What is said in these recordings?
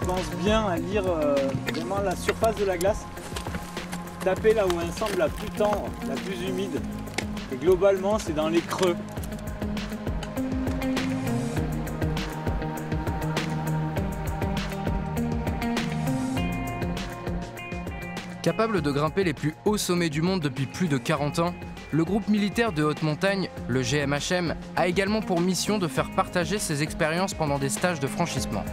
pense bien à lire vraiment la surface de la glace. Taper là où elle semble la plus tendre, la plus humide. Et globalement, c'est dans les creux. Capable de grimper les plus hauts sommets du monde depuis plus de 40 ans, le groupe militaire de haute montagne, le GMHM, a également pour mission de faire partager ses expériences pendant des stages de franchissement.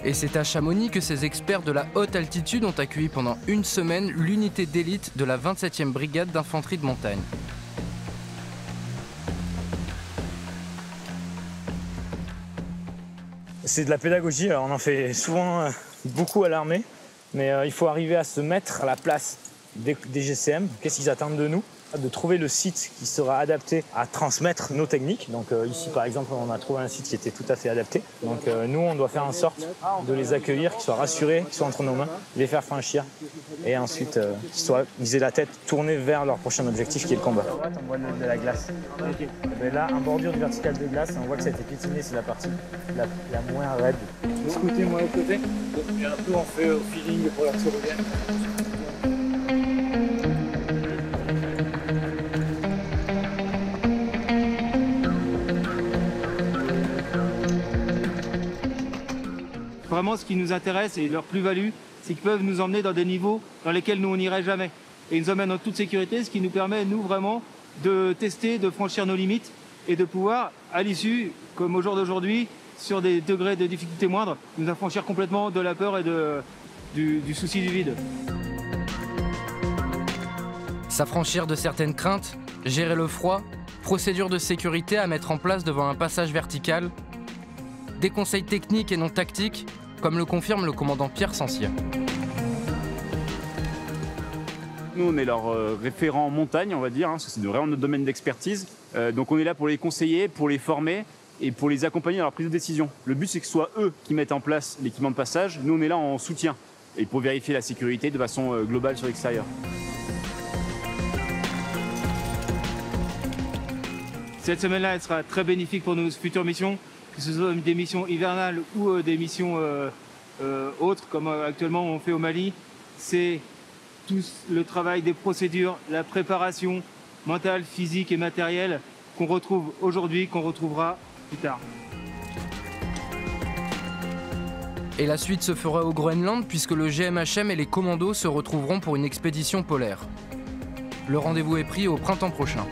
Et c'est à Chamonix que ces experts de la haute altitude ont accueilli pendant une semaine l'unité d'élite de la 27e brigade d'infanterie de montagne. C'est de la pédagogie, alors on en fait souvent beaucoup à l'armée, mais il faut arriver à se mettre à la place des GCM. Qu'est-ce qu'ils attendent de nous? De trouver le site qui sera adapté à transmettre nos techniques. Donc ici par exemple on a trouvé un site qui était tout à fait adapté. Donc nous on doit faire en sorte de les accueillir, qu'ils soient rassurés, qu'ils soient entre nos mains, les faire franchir et ensuite qu'ils aient la tête tournée vers leur prochain objectif qui est le combat. À droite on voit de la glace. Okay. Et là en bordure de verticale de glace on voit que ça a été piétiné, c'est la partie la moins raide. De ce côté, moi au côté. Et un peu on fait au feeling pour la tyrolienne. Vraiment, ce qui nous intéresse et leur plus-value, c'est qu'ils peuvent nous emmener dans des niveaux dans lesquels nous, on n'irait jamais. Et ils nous emmènent en toute sécurité, ce qui nous permet, nous, vraiment, de tester, de franchir nos limites et de pouvoir, à l'issue, comme au jour d'aujourd'hui, sur des degrés de difficulté moindres, nous affranchir complètement de la peur et du souci du vide. S'affranchir de certaines craintes, gérer le froid, procédures de sécurité à mettre en place devant un passage vertical, des conseils techniques et non tactiques, comme le confirme le commandant Pierre Sancier. Nous, on est leur référent en montagne, on va dire, parce que c'est vraiment notre domaine d'expertise. Donc on est là pour les conseiller, pour les former et pour les accompagner dans leur prise de décision. Le but, c'est que ce soit eux qui mettent en place l'équipement de passage. Nous, on est là en soutien et pour vérifier la sécurité de façon globale sur l'extérieur. Cette semaine-là, elle sera très bénéfique pour nos futures missions, que ce soit des missions hivernales ou des missions autres, comme actuellement on fait au Mali. C'est tout le travail des procédures, la préparation mentale, physique et matérielle qu'on retrouve aujourd'hui, qu'on retrouvera plus tard. Et la suite se fera au Groenland puisque le GMHM et les commandos se retrouveront pour une expédition polaire. Le rendez-vous est pris au printemps prochain.